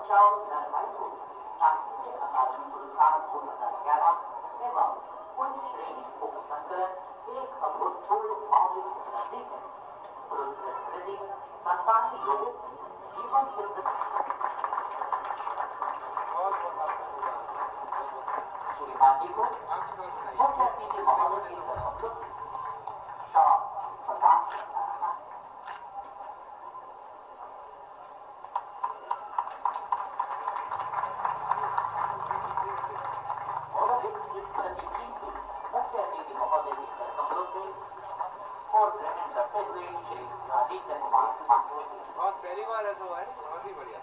और लड़ाई को साहित्य अकादमी पुरस्कार 2011 एवं कुल श्रेणी उप संकलन एक अभूतपूर्व मौलिक उपलब्धि है। पुरस्कृत कृति संतानी लोगों की जीवन के श्रीमान जी को मुख्य अतिथि महोदय की तरफ शॉप प्रदान करना है। मुख्य अतिथि महोदय की तरफ और ग्रहण करते हुए श्री आदित्य कुमार बहुत पहली बार ऐसा हुआ है, बहुत ही बढ़िया।